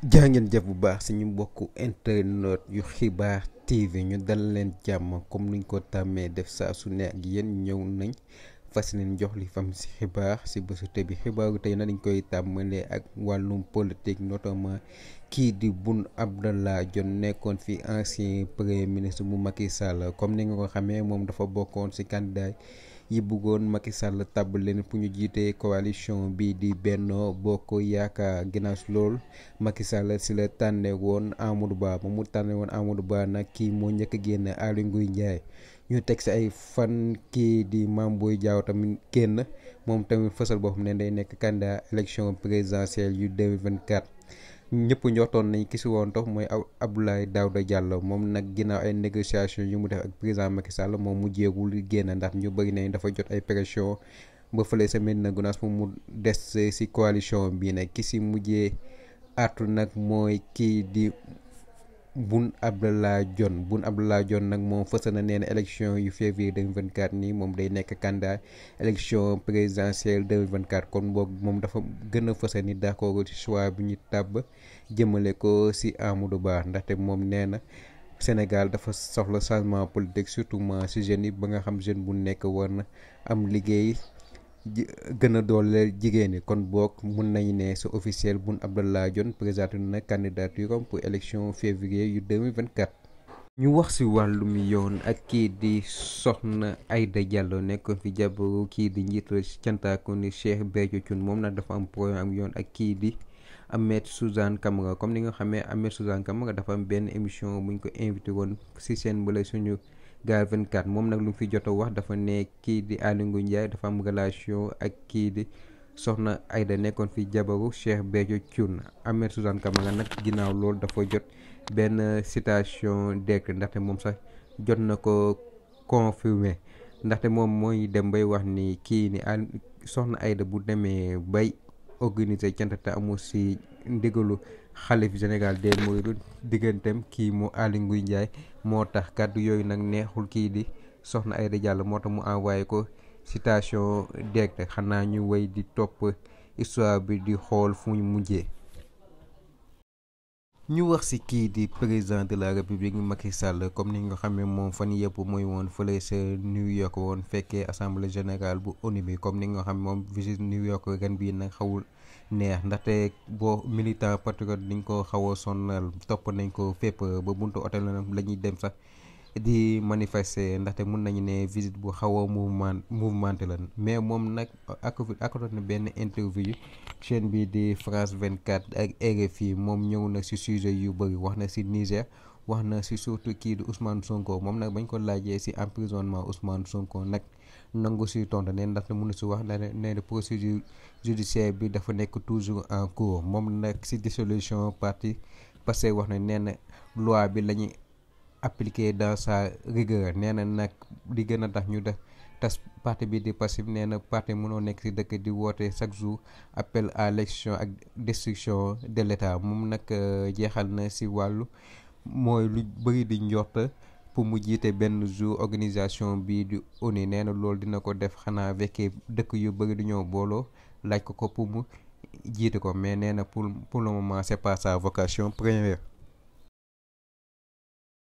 jaa ngeen jëf bu baax si ñu mbokku internet yu xibaar TV ñu dal leen jàmm comme nuñ ko tàmmee def saa su ne ak yéen ñëw nañ fas leen jox li fam si xibaar si bésu tey bi xibaaru tey na dañ koy tàmmalee ak wàllum politique notamment kii di Boun Abdallah Dionne nekkoon fi ancien premier ministre bu Macky Sall comme ni nga ko xamee moom dafa bokkoon si candidat yi bëggoon Macky Sall tabb leen pour ñu jiite coalition bi di Benno Bokk Yaakaar ginnaaw si loolu Macky Sall si la tànne woon Amadou Ba ba mu tànne woon Amadou Ba nag kii moo njëkk a génn Aly Ngouille Ndiaye ñu teg si ay fan kii di Mame Boye Diao tamit génn moom tamit fësal boo xam ne day nekk candidat élection présidentielle yu 2024. ñëpp njortoon nañ ki si woon tox mooy Abdoulaye Daouda Diallo moom nag ginnaaw ay négociations yu mu def ak président Macky Sall moom mu jéegul génn ndax ñu bëri nañ dafa jot ay pression ba fële sa Médina Gounass pour mu des si coalition bii nag ki si mujjee artu nag mooy kii di Boun Abdallah Dionne nag moom fësal na nee na élection yu février 2024 nii moom day nekk candidat élection présidentielle 2024 kon boog moom dafa gën a fësal ni d'accord ci choix bi ñu tàbb jëmale ko si Amadou Ba ndaxte moom nee na Sénégal dafa soxla changement politique surtout si jeunes yi ba nga xam jeune bu nekk war na am liggéey gën a dooleel jigéen ñi kon boog mun nañu ne c'est officiel Boun Abdallah Dionne présenté na candidature am pour élection février yu 2024. ñu wax ci wàllum yoon ak kii di Soxna Aïda Diallo nekkoon fi jabaru kii di njiitu cantaakun Cheikh Béthio Thioune moom nag dafa am problème am yoon ak kii di Ahmed Suzanne Camara comme ni nga xamee Ahmed Suzanne Camara dafa am benn émission buñ ko invité woon ci seen bële suñu Gaal 24 moom nag lu mu fi jot a wax dafa ne kii di Aly Ngouille Ndiaye dafa am relation ak kii di Soxna Aïda nekkoon fi jabaru Cheikh Béthio Thioune Ahmed Suzanne Camara nag ginnaaw loolu dafa jot benn citation direct ndaxte moom sax jot na ko confirmer ndaxte moom mooy dem bay wax ni kii ni Soxna Aïda bu demee bay organiser cant te amul si ndigalu xalif Sénégal des mourides digganteem kii mu Aly Ngouille Ndiaye moo tax kàddu yooyu nag neexul kii di Soxna Aïda Diallo moo tax mu envoyé ko citation directe xanaa ñu wéy di topp histoire bi di xool fu ñu mujjee. ñu wax ci kii di président de la république Macky Sall comme ni nga xamee moom fan yëpp mooy woon fële sa New York woon fekkee assemblée générale bu ONU bi comme ni nga xam moom visite New York ren bii nag xawul neex ndaxte boo militant patriote dañ ko xaw a sonal topp nañ ko fépp ba buntu hôtel la ñuy dem sax di manifester ndaxte mun nañu ne visite bu xaw a mouvementé la mais moom nag accordé na benn interview chaîne bi di France 24 ak RFI moom ñëw na ci sujet yu bëri wax na ci Niger wax na ci surtout kii di Ousmane Sonko moom nag bañ ko laajee ci emprisonnement Ousmane Sonko nag nangu ci tontu ne ndaxte mënu ci wax ne procédure judiciaire bi dafa nekk toujours en cours moom nag ci dissolution parti parce que wax na nee na loi bi lañuy appliqué dans sa rigueur nee na nag di gën a tax ñu def tas parti bi di Pastef nee na parti mënoo nekk ci dëkk di woote chaque jour appel à l'élection ak destruction de l'État moom nag jeexal na ci wàllu mooy lu bëri di njort pour mu jiite benn jour organisation bi di ONU nee na loolu dina ko def xanaa fekkee dëkk yu bëri di ñëw booloo laaj ko pour mu jiite ko mais nee na pour le moment c'est pas sa vocation première.